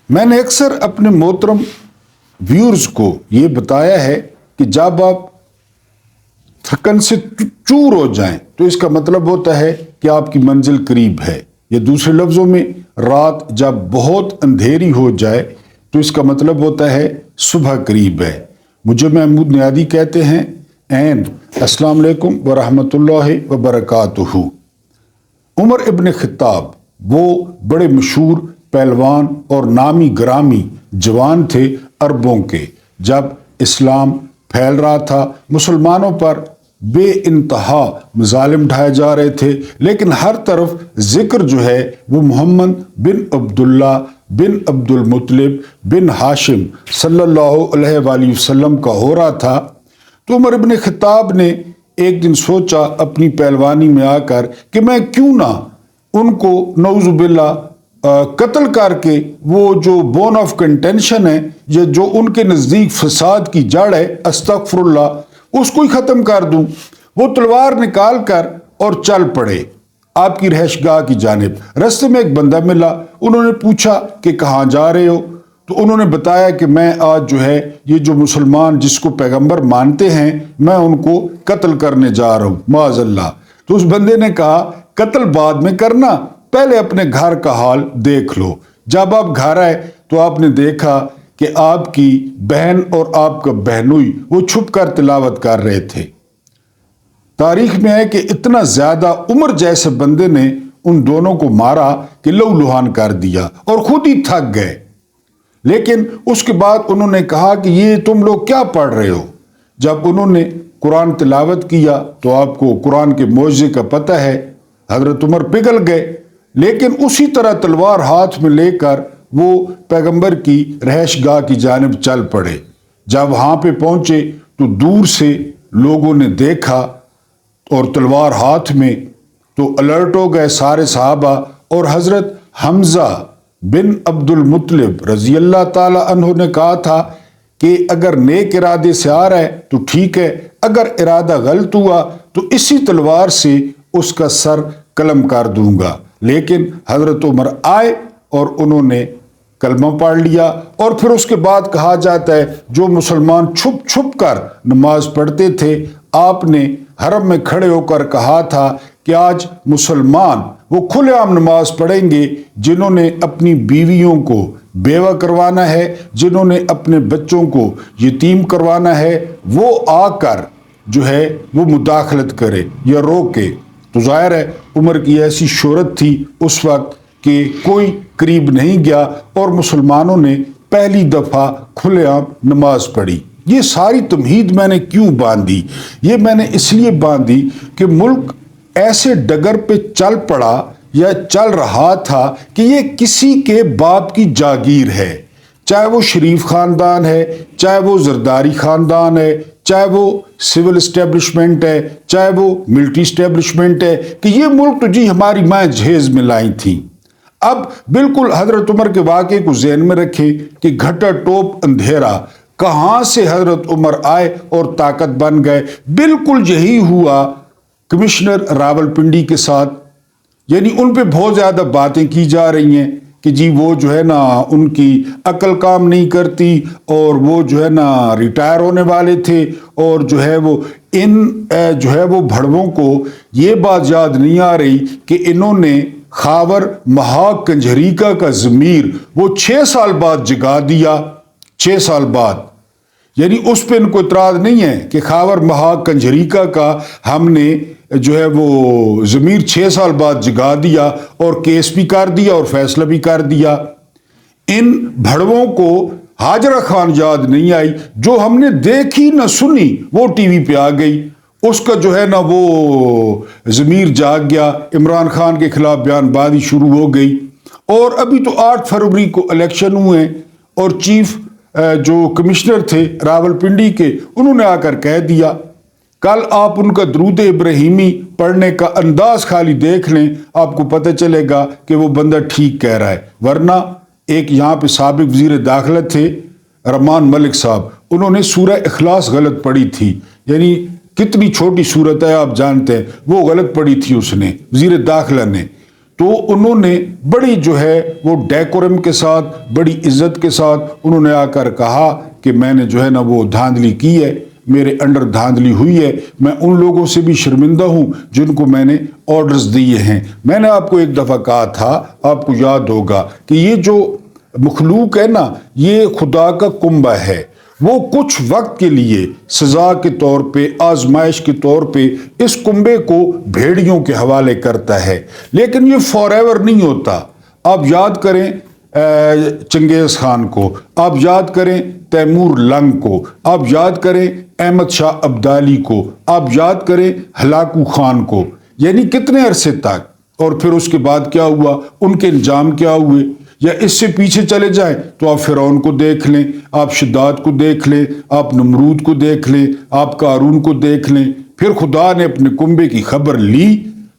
میں نے اکثر اپنے محترم ویورز کو یہ بتایا ہے کہ جب آپ تھکن سے چور ہو جائیں تو اس کا مطلب ہوتا ہے کہ آپ کی منزل قریب ہے، یا دوسرے لفظوں میں رات جب بہت اندھیری ہو جائے تو اس کا مطلب ہوتا ہے صبح قریب ہے۔ مجھے محمود نیادی کہتے ہیں، اینڈ السلام علیکم ورحمۃ اللہ وبرکاتہ۔ عمر ابن خطاب وہ بڑے مشہور پہلوان اور نامی گرامی جوان تھے عربوں کے۔ جب اسلام پھیل رہا تھا مسلمانوں پر بے انتہا مظالم ڈھائے جا رہے تھے، لیکن ہر طرف ذکر جو ہے وہ محمد بن عبداللہ بن عبد المطلب بن ہاشم صلی اللہ علیہ وآلہ وسلم کا ہو رہا تھا۔ تو عمر ابن خطاب نے ایک دن سوچا اپنی پہلوانی میں آ کر کہ میں کیوں نہ ان کو نعوذ باللہ قتل کر کے وہ جو بون آف کنٹینشن ہے یا جو ان کے نزدیک فساد کی جڑ ہے، استغفر اللہ، اس کو ہی ختم کر دوں۔ وہ تلوار نکال کر اور چل پڑے آپ کی رہائش گاہ کی جانب۔ رستے میں ایک بندہ ملا، انہوں نے پوچھا کہ کہاں جا رہے ہو؟ تو انہوں نے بتایا کہ میں آج جو ہے یہ جو مسلمان جس کو پیغمبر مانتے ہیں میں ان کو قتل کرنے جا رہا ہوں معاذ اللہ۔ تو اس بندے نے کہا قتل بعد میں کرنا، پہلے اپنے گھر کا حال دیکھ لو۔ جب آپ گھر آئے تو آپ نے دیکھا کہ آپ کی بہن اور آپ کا بہنوئی وہ چھپ کر تلاوت کر رہے تھے۔ تاریخ میں ہے کہ اتنا زیادہ عمر جیسے بندے نے ان دونوں کو مارا کہ لہو لہان کر دیا اور خود ہی تھک گئے۔ لیکن اس کے بعد انہوں نے کہا کہ یہ تم لوگ کیا پڑھ رہے ہو؟ جب انہوں نے قرآن تلاوت کیا تو آپ کو قرآن کے معجزے کا پتہ ہے، حضرت عمر پگھل گئے، لیکن اسی طرح تلوار ہاتھ میں لے کر وہ پیغمبر کی رہائش گاہ کی جانب چل پڑے۔ جب وہاں پہ پہنچے تو دور سے لوگوں نے دیکھا اور تلوار ہاتھ میں، تو الرٹ ہو گئے سارے صحابہ، اور حضرت حمزہ بن عبد المطلب رضی اللہ تعالی عنہ نے کہا تھا کہ اگر نیک ارادے سے آ رہا ہے تو ٹھیک ہے، اگر ارادہ غلط ہوا تو اسی تلوار سے اس کا سر قلم کر دوں گا۔ لیکن حضرت عمر آئے اور انہوں نے کلمہ پڑھ لیا، اور پھر اس کے بعد کہا جاتا ہے جو مسلمان چھپ چھپ کر نماز پڑھتے تھے، آپ نے حرم میں کھڑے ہو کر کہا تھا کہ آج مسلمان وہ کھلے عام نماز پڑھیں گے جنہوں نے اپنی بیویوں کو بیوہ کروانا ہے، جنہوں نے اپنے بچوں کو یتیم کروانا ہے، وہ آ کر جو ہے وہ مداخلت کرے یا روکے۔ تو ظاہر ہے عمر کی ایسی شہرت تھی اس وقت کہ کوئی قریب نہیں گیا، اور مسلمانوں نے پہلی دفعہ کھلے عام نماز پڑھی۔ یہ ساری تمہید میں نے کیوں باندھی؟ یہ میں نے اس لیے باندھی کہ ملک ایسے ڈگر پہ چل پڑا یا چل رہا تھا کہ یہ کسی کے باپ کی جاگیر ہے، چاہے وہ شریف خاندان ہے، چاہے وہ زرداری خاندان ہے، چاہے وہ سول اسٹیبلشمنٹ ہے، چاہے وہ ملٹری اسٹیبلشمنٹ ہے، کہ یہ ملک تو جی ہماری مائیں جہیز میں لائی تھیں۔ اب بالکل حضرت عمر کے واقعے کو ذہن میں رکھیں کہ گھٹا ٹوپ اندھیرا، کہاں سے حضرت عمر آئے اور طاقت بن گئے۔ بالکل یہی ہوا کمشنر راولپنڈی کے ساتھ، یعنی ان پہ بہت زیادہ باتیں کی جا رہی ہیں کہ جی وہ جو ہے نا ان کی عقل کام نہیں کرتی، اور وہ جو ہے نا ریٹائر ہونے والے تھے، اور جو ہے وہ ان جو ہے وہ بھڑووں کو یہ بات یاد نہیں آ رہی کہ انہوں نے خاور مہاک کنجریکا کا ضمیر وہ 6 سال بعد جگا دیا۔ 6 سال بعد، یعنی اس پہ ان کو اعتراض نہیں ہے کہ خاور مہاک کنجریکا کا ہم نے جو ہے وہ ضمیر 6 سال بعد جگا دیا، اور کیس بھی کر دیا اور فیصلہ بھی کر دیا۔ ان بھڑووں کو ہاجرہ خان یاد نہیں آئی، جو ہم نے دیکھی نہ سنی وہ ٹی وی پہ آ گئی، اس کا جو ہے نا وہ ضمیر جاگ گیا، عمران خان کے خلاف بیان بازی شروع ہو گئی۔ اور ابھی تو 8 فروری کو الیکشن ہوئے، اور چیف جو کمشنر تھے راولپنڈی کے، انہوں نے آ کر کہہ دیا، کل آپ ان کا درود ابراہیمی پڑھنے کا انداز خالی دیکھ لیں، آپ کو پتہ چلے گا کہ وہ بندہ ٹھیک کہہ رہا ہے۔ ورنہ ایک یہاں پہ سابق وزیر داخلہ تھے رحمان ملک صاحب، انہوں نے سورہ اخلاص غلط پڑھی تھی، یعنی کتنی چھوٹی صورت ہے آپ جانتے ہیں، وہ غلط پڑھی تھی اس نے، وزیر داخلہ نے۔ تو انہوں نے بڑی جو ہے وہ ڈیکورم کے ساتھ، بڑی عزت کے ساتھ انہوں نے آ کر کہا کہ میں نے جو ہے نا وہ دھاندلی کی ہے، میرے انڈر دھاندلی ہوئی ہے، میں ان لوگوں سے بھی شرمندہ ہوں جن کو میں نے آرڈرز دیے ہیں۔ میں نے آپ کو ایک دفعہ کہا تھا، آپ کو یاد ہوگا، کہ یہ جو مخلوق ہے نا، یہ خدا کا کنبہ ہے، وہ کچھ وقت کے لیے سزا کے طور پہ، آزمائش کے طور پہ اس کنبے کو بھیڑیوں کے حوالے کرتا ہے، لیکن یہ فار ایور نہیں ہوتا۔ آپ یاد کریں چنگیز خان کو، آپ یاد کریں تیمور لنگ کو، آپ یاد کریں احمد شاہ ابدالی کو، آپ یاد کریں ہلاکو خان کو، یعنی کتنے عرصے تک، اور پھر اس کے بعد کیا ہوا، ان کے انجام کیا ہوئے۔ یا اس سے پیچھے چلے جائیں تو آپ فرعون کو دیکھ لیں، آپ شداد کو دیکھ لیں، آپ نمرود کو دیکھ لیں، آپ قارون کو دیکھ لیں۔ پھر خدا نے اپنے کنبے کی خبر لی،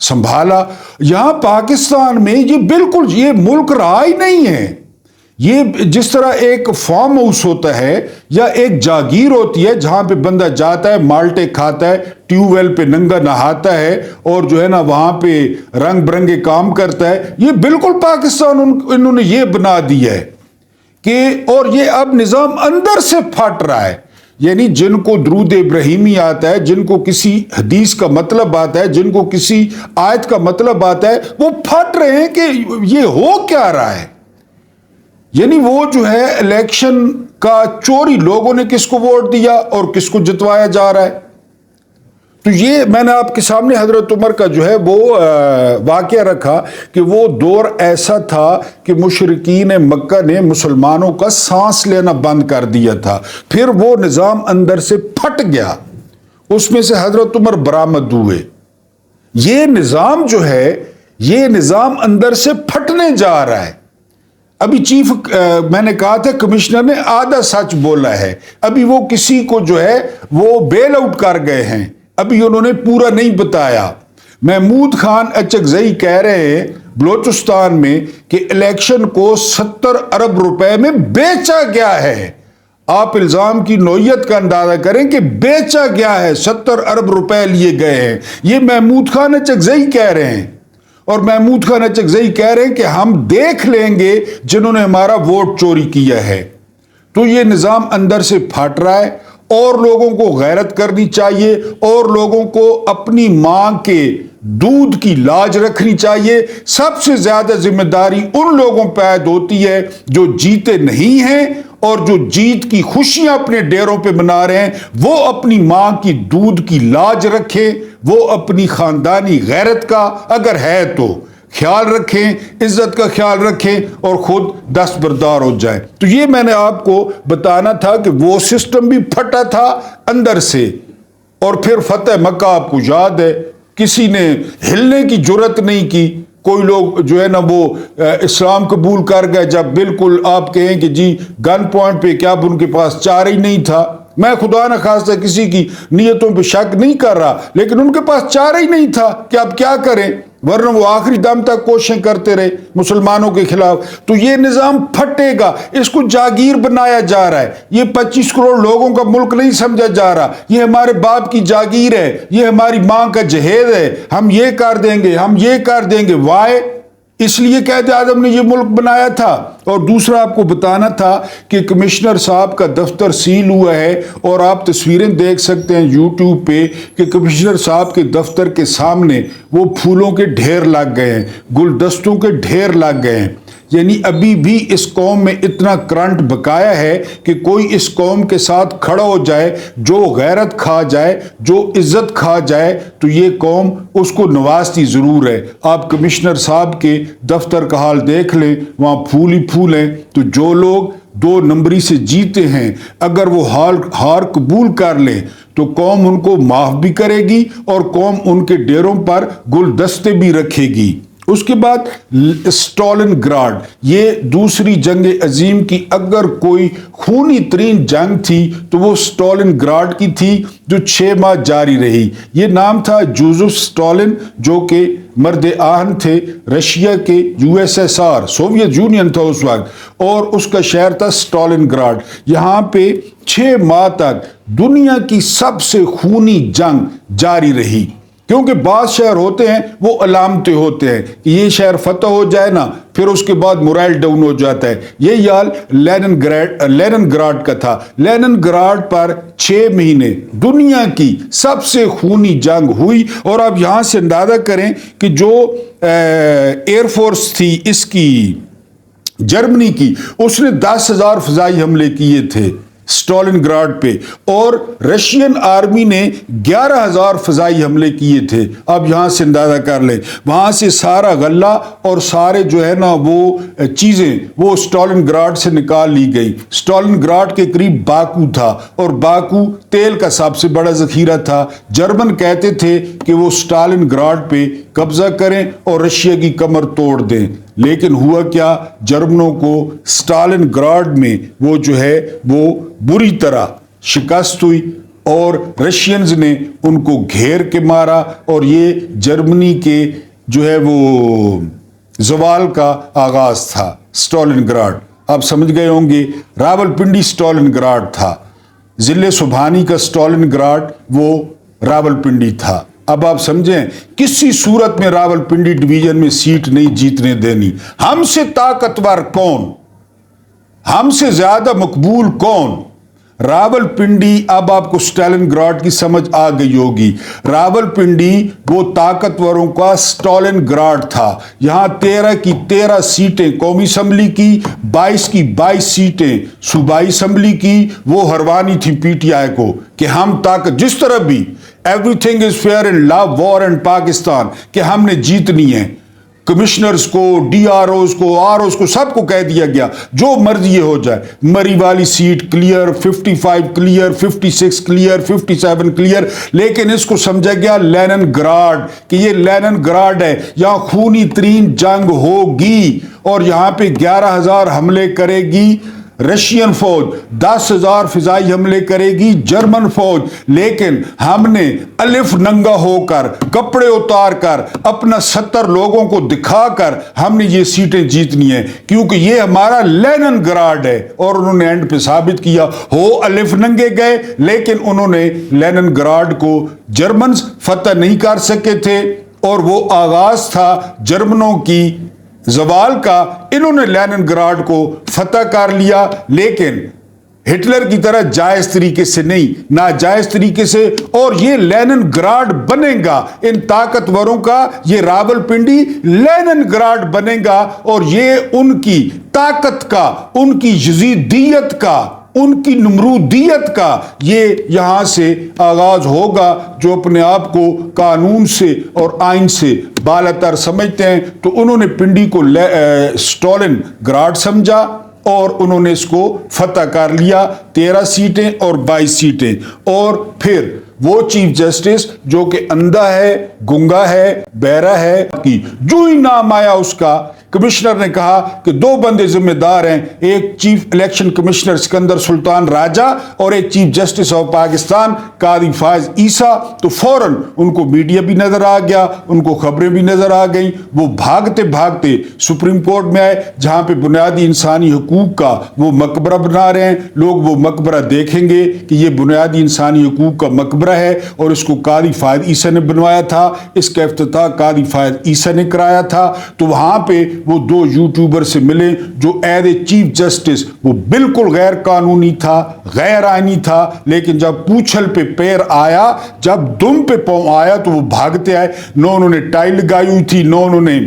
سنبھالا۔ یہاں پاکستان میں یہ بالکل یہ ملک رہا ہی نہیں ہے۔ یہ جس طرح ایک فارم ہاؤس ہوتا ہے یا ایک جاگیر ہوتی ہے جہاں پہ بندہ جاتا ہے، مالٹے کھاتا ہے، ٹیوب ویل پہ ننگا نہاتا ہے اور جو ہے نا وہاں پہ رنگ برنگے کام کرتا ہے، یہ بالکل پاکستان انہوں نے یہ بنا دیا ہے کہ، اور یہ اب نظام اندر سے پھٹ رہا ہے۔ یعنی جن کو درود ابراہیمی آتا ہے، جن کو کسی حدیث کا مطلب آتا ہے، جن کو کسی آیت کا مطلب آتا ہے، وہ پھٹ رہے ہیں کہ یہ ہو کیا رہا ہے۔ یعنی وہ جو ہے الیکشن کا چوری، لوگوں نے کس کو ووٹ دیا اور کس کو جتوایا جا رہا ہے۔ تو یہ میں نے آپ کے سامنے حضرت عمر کا جو ہے وہ واقعہ رکھا کہ وہ دور ایسا تھا کہ مشرکین مکہ نے مسلمانوں کا سانس لینا بند کر دیا تھا، پھر وہ نظام اندر سے پھٹ گیا، اس میں سے حضرت عمر برآمد ہوئے۔ یہ نظام جو ہے، یہ نظام اندر سے پھٹنے جا رہا ہے۔ ابھی چیف میں نے کہا تھا کمشنر نے آدھا سچ بولا ہے، ابھی وہ کسی کو جو ہے وہ بیل آؤٹ کر گئے ہیں، ابھی انہوں نے پورا نہیں بتایا۔ محمود خان اچکزئی کہہ رہے ہیں بلوچستان میں کہ الیکشن کو 70 ارب روپے میں بیچا گیا ہے۔ آپ الزام کی نوعیت کا اندازہ کریں کہ بیچا گیا ہے، 70 ارب روپے لیے گئے ہیں، یہ محمود خان اچکزئی کہہ رہے ہیں۔ اور محمود خان اچکزئی کہہ رہے ہیں کہ ہم دیکھ لیں گے جنہوں نے ہمارا ووٹ چوری کیا ہے۔ تو یہ نظام اندر سے پھٹ رہا ہے، اور لوگوں کو غیرت کرنی چاہیے، اور لوگوں کو اپنی ماں کے دودھ کی لاج رکھنی چاہیے۔ سب سے زیادہ ذمہ داری ان لوگوں پہ عائد ہوتی ہے جو جیتے نہیں ہیں اور جو جیت کی خوشیاں اپنے ڈیروں پہ منا رہے ہیں، وہ اپنی ماں کی دودھ کی لاج رکھیں، وہ اپنی خاندانی غیرت کا اگر ہے تو خیال رکھیں، عزت کا خیال رکھیں، اور خود دستبردار ہو جائیں۔ تو یہ میں نے آپ کو بتانا تھا کہ وہ سسٹم بھی پھٹا تھا اندر سے۔ اور پھر فتح مکہ آپ کو یاد ہے، کسی نے ہلنے کی جرت نہیں کی۔ کوئی لوگ جو ہے نا وہ اسلام قبول کر گئے، جب بالکل آپ کہیں کہ جی گن پوائنٹ پہ، کیا اب ان کے پاس چارہ ہی نہیں تھا۔ میں خدا نہ خواستہ کسی کی نیتوں پہ شک نہیں کر رہا، لیکن ان کے پاس چارہ ہی نہیں تھا کہ اب کیا کریں، ورنہ وہ آخری دم تک کوششیں کرتے رہے مسلمانوں کے خلاف۔ تو یہ نظام پھٹے گا، اس کو جاگیر بنایا جا رہا ہے۔ یہ 25 کروڑ لوگوں کا ملک نہیں سمجھا جا رہا، یہ ہمارے باپ کی جاگیر ہے، یہ ہماری ماں کا جہیز ہے، ہم یہ کر دیں گے، ہم یہ کر دیں گے۔ وائے؟ اس لیے قائد اعظم نے یہ ملک بنایا تھا۔ اور دوسرا آپ کو بتانا تھا کہ کمشنر صاحب کا دفتر سیل ہوا ہے، اور آپ تصویریں دیکھ سکتے ہیں یوٹیوب پہ کہ کمشنر صاحب کے دفتر کے سامنے وہ پھولوں کے ڈھیر لگ گئے ہیں، گلدستوں کے ڈھیر لگ گئے ہیں۔ یعنی ابھی بھی اس قوم میں اتنا کرنٹ بقایا ہے کہ کوئی اس قوم کے ساتھ کھڑا ہو جائے، جو غیرت کھا جائے، جو عزت کھا جائے، تو یہ قوم اس کو نوازتی ضرور ہے۔ آپ کمشنر صاحب کے دفتر کا حال دیکھ لیں، وہاں پھول ہی پھول ہیں۔ تو جو لوگ 2 نمبری سے جیتے ہیں، اگر وہ ہار قبول کر لیں تو قوم ان کو معاف بھی کرے گی، اور قوم ان کے ڈیروں پر گلدستے بھی رکھے گی۔ اس کے بعد اسٹالن گراڈ، یہ دوسری جنگ عظیم کی اگر کوئی خونی ترین جنگ تھی تو وہ اسٹالن گراڈ کی تھی، جو 6 ماہ جاری رہی۔ یہ نام تھا جوزف اسٹالن، جو کہ مرد آہن تھے رشیا کے، USSR سوویت یونین تھا اس وقت، اور اس کا شہر تھا اسٹالن گراڈ۔ یہاں پہ 6 ماہ تک دنیا کی سب سے خونی جنگ جاری رہی۔ کیونکہ بعض شہر ہوتے ہیں وہ علامتیں ہوتے ہیں کہ یہ شہر فتح ہو جائے نا پھر اس کے بعد مورائل ڈاؤن ہو جاتا ہے. یہی حال لینن گراڈ کا تھا. لینن گراڈ پر 6 مہینے دنیا کی سب سے خونی جنگ ہوئی. اور آپ یہاں سے اندازہ کریں کہ جو ایئر فورس تھی اس کی جرمنی کی, اس نے 10,000 فضائی حملے کیے تھے اسٹالن گراڈ پہ, اور رشین آرمی نے 11,000 فضائی حملے کیے تھے. اب یہاں سے اندازہ کر لیں, وہاں سے سارا غلہ اور سارے جو ہے نا وہ چیزیں وہ اسٹالن گراڈ سے نکال لی گئی. اسٹالن گراڈ کے قریب باکو تھا اور باکو تیل کا سب سے بڑا ذخیرہ تھا. جرمن کہتے تھے کہ وہ اسٹالن گراڈ پہ قبضہ کریں اور رشیا کی کمر توڑ دیں, لیکن ہوا کیا, جرمنوں کو اسٹالن گراڈ میں وہ جو ہے وہ بری طرح شکست ہوئی اور رشینز نے ان کو گھیر کے مارا, اور یہ جرمنی کے جو ہے وہ زوال کا آغاز تھا اسٹالن گراڈ. آپ سمجھ گئے ہوں گے راولپنڈی اسٹالن گراڈ تھا, ضلع سبحانی کا اسٹالن گراڈ وہ راولپنڈی تھا. اب آپ سمجھیں کسی صورت میں راولپنڈی ڈویژن میں سیٹ نہیں جیتنے دینی. ہم سے طاقتور کون, ہم سے زیادہ مقبول کون؟ راولپنڈی. اب آپ کو اسٹالن گراڈ کی سمجھ آ گئی ہوگی. راولپنڈی وہ طاقتوروں کا اسٹالن گراڈ تھا. یہاں 13 کی 13 سیٹیں قومی اسمبلی کی, 22 کی 22 سیٹیں صوبائی اسمبلی کی وہ ہروانی تھی پی ٹی آئی کو کہ ہم طاقت جس طرح بھی everything is fair in love war and Pakistan کہ ہم نے جیتنی ہے. کمشنرز کو, ڈی آر اوز کو, آر اوز کو سب کو کہہ دیا گیا جو مرضی ہو جائے. مری والی seat clear, 55 clear, 56 clear, 57 clear, لیکن اس کو سمجھا گیا لینن گراڈ کہ یہ لینن گراڈ ہے, یہاں خونی ترین جنگ ہوگی اور یہاں پہ 11,000 حملے کرے گی رشین فوج, 10,000 فضائی حملے کرے گی جرمن فوج. لیکن ہم نے الف ننگا ہو کر, کپڑے اتار کر, اپنا 70 لوگوں کو دکھا کر ہم نے یہ سیٹیں جیتنی ہیں کیونکہ یہ ہمارا لینن گراڈ ہے. اور انہوں نے اینڈ پہ ثابت کیا ہو الف ننگے گئے, لیکن انہوں نے لینن گراڈ کو جرمنز فتح نہیں کر سکے تھے اور وہ آغاز تھا جرمنوں کی زوال کا. انہوں نے لینن گراڈ کو فتح کر لیا, لیکن ہٹلر کی طرح جائز طریقے سے نہیں, ناجائز طریقے سے. اور یہ لینن گراڈ بنے گا ان طاقتوروں کا, یہ راولپنڈی لینن گراڈ بنے گا اور یہ ان کی طاقت کا, ان کی یزیدیت کا, ان کی نمرودیت کا یہ یہاں سے آغاز ہوگا جو اپنے آپ کو قانون سے اور آئین سے بالاتر سمجھتے ہیں. تو انہوں نے پنڈی کو اسٹالن گراڈ سمجھا اور انہوں نے اس کو فتح کر لیا, 13 سیٹیں اور 22 سیٹیں. اور پھر وہ چیف جسٹس جو کہ اندھا ہے, گنگا ہے, بہرا ہے, کی جو ہی نام آیا اس کا, کمشنر نے کہا کہ 2 بندے ذمہ دار ہیں, ایک چیف الیکشن کمشنر سکندر سلطان راجہ اور ایک چیف جسٹس آف پاکستان قاضی فائز عیسیٰ. تو فوراً ان کو میڈیا بھی نظر آ گیا, ان کو خبریں بھی نظر آ گئیں. وہ بھاگتے بھاگتے سپریم کورٹ میں آئے جہاں پہ بنیادی انسانی حقوق کا وہ مقبرہ بنا رہے ہیں. لوگ وہ مقبرہ دیکھیں گے کہ یہ بنیادی انسانی حقوق کا مقبرہ ہے اور اس کو قاضی فائز عیسیٰ نے بنوایا تھا, اس کا افتتاح قاضی فائز عیسیٰ نے کرایا تھا. تو وہاں پہ وہ 2 یوٹیوبر سے ملے جو ایز اے چیف جسٹس وہ بالکل غیر قانونی تھا, غیر آئینی تھا, لیکن جب پوچھل پہ پیر آیا, جب دم پہ پاؤں آیا تو وہ بھاگتے آئے. نہ انہوں نے ٹائی لگائی ہوئی تھی, نہ انہوں نے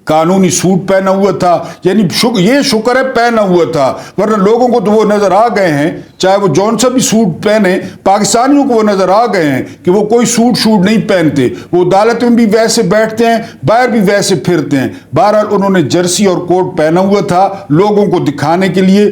قانونی سوٹ پہنا ہوا تھا, یعنی یہ شکر ہے پہنا ہوا تھا, ورنہ لوگوں کو تو وہ نظر آ گئے ہیں, چاہے وہ جون سا بھی سوٹ پہنے, پاکستانیوں کو وہ نظر آ گئے ہیں کہ وہ کوئی سوٹ نہیں پہنتے, وہ عدالت میں بھی ویسے بیٹھتے ہیں, باہر بھی ویسے پھرتے ہیں. بہرحال انہوں نے جرسی اور کوٹ پہنا ہوا تھا لوگوں کو دکھانے کے لیے,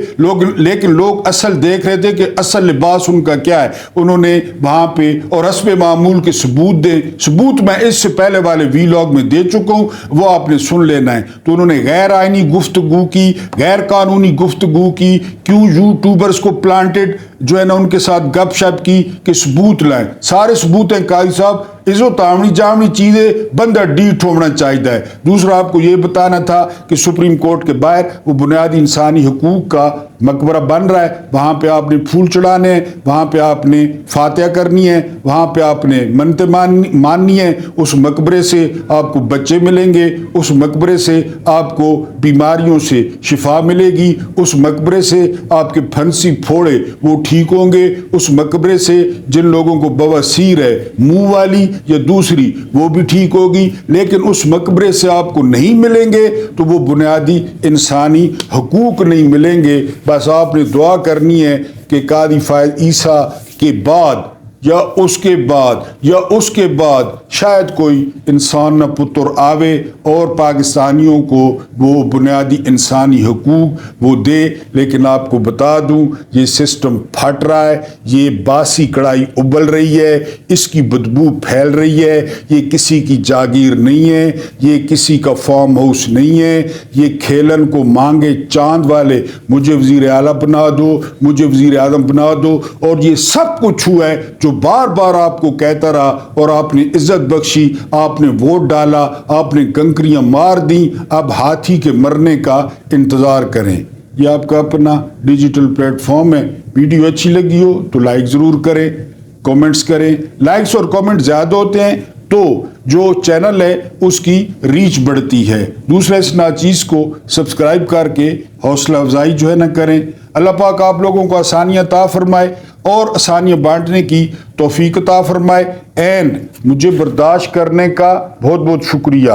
لیکن لوگ اصل دیکھ رہے تھے کہ اصل لباس ان کا کیا ہے. انہوں نے وہاں پہ اور حسب معمول کے ثبوت دیں, ثبوت میں اس سے پہلے والے ویلاگ میں دے چکا ہوں, وہ آپ نے سن لینا ہے. تو انہوں نے غیر آئینی گفتگو کی, غیر قانونی گفتگو کی, کیوں یوٹیوبرز کو پلانٹڈ جو ہے نا ان کے ساتھ گپ شپ کی کہ ثبوت لائیں. سارے ثبوت ہیں قاضی صاحب, عزو تامنی جامنی چیزیں بندہ ڈیٹ ہونا چاہیے ہے. دوسرا آپ کو یہ بتانا تھا کہ سپریم کورٹ کے باہر وہ بنیادی انسانی حقوق کا مقبرہ بن رہا ہے وہاں پہ آپ نے پھول چڑھانے ہیں، وہاں پہ آپ نے فاتحہ کرنی ہے، وہاں پہ آپ نے منتیں ماننی ہے، اس مقبرے سے آپ کو بچے ملیں گے، اس مقبرے سے آپ کو بیماریوں سے شفا ملے گی، اس مقبرے سے آپ کے پھنسی پھوڑے وہ ٹھیک ہوں گے، اس مقبرے سے جن لوگوں کو بواسیر ہے منہ والی یا دوسری وہ بھی ٹھیک ہوگی۔ لیکن اس مقبرے سے آپ کو نہیں ملیں گے تو وہ بنیادی انسانی حقوق نہیں ملیں گے۔ بس آپ نے دعا کرنی ہے کہ قاضی فائز عیسیٰ کے بعد یا اس کے بعد شاید کوئی انسان نہ پتر آوے اور پاکستانیوں کو وہ بنیادی انسانی حقوق وہ دے۔ لیکن آپ کو بتا دوں یہ سسٹم پھٹ رہا ہے، یہ باسی کڑھائی ابل رہی ہے، اس کی بدبو پھیل رہی ہے، یہ کسی کی جاگیر نہیں ہے، یہ کسی کا فارم ہاؤس نہیں ہے، یہ کھیلن کو مانگے چاند والے مجھے وزیر اعلیٰ بنا دو، مجھے وزیر اعظم بنا دو، اور یہ سب کچھ ہوا ہے جو بار بار آپ کو کہتا رہا اور آپ نے عزت بخشی، آپ نے ووٹ ڈالا، آپ نے کنکریاں مار دیں، اب ہاتھی کے مرنے کا انتظار کریں۔ یہ آپ کا اپنا ڈیجیٹل پلیٹ فارم ہے، ویڈیو اچھی لگی ہو تو لائک ضرور کریں، کومنٹس کریں، لائکس اور کومنٹ زیادہ ہوتے ہیں تو جو چینل ہے اس کی ریچ بڑھتی ہے۔ دوسرا اس ناچیز کو سبسکرائب کر کے حوصلہ افزائی جو ہے نہ کریں۔ اللہ پاک آپ لوگوں کو آسانیاں عطا فرمائے اور آسانیاں بانٹنے کی توفیق عطا فرمائے، اینڈ مجھے برداشت کرنے کا بہت بہت شکریہ۔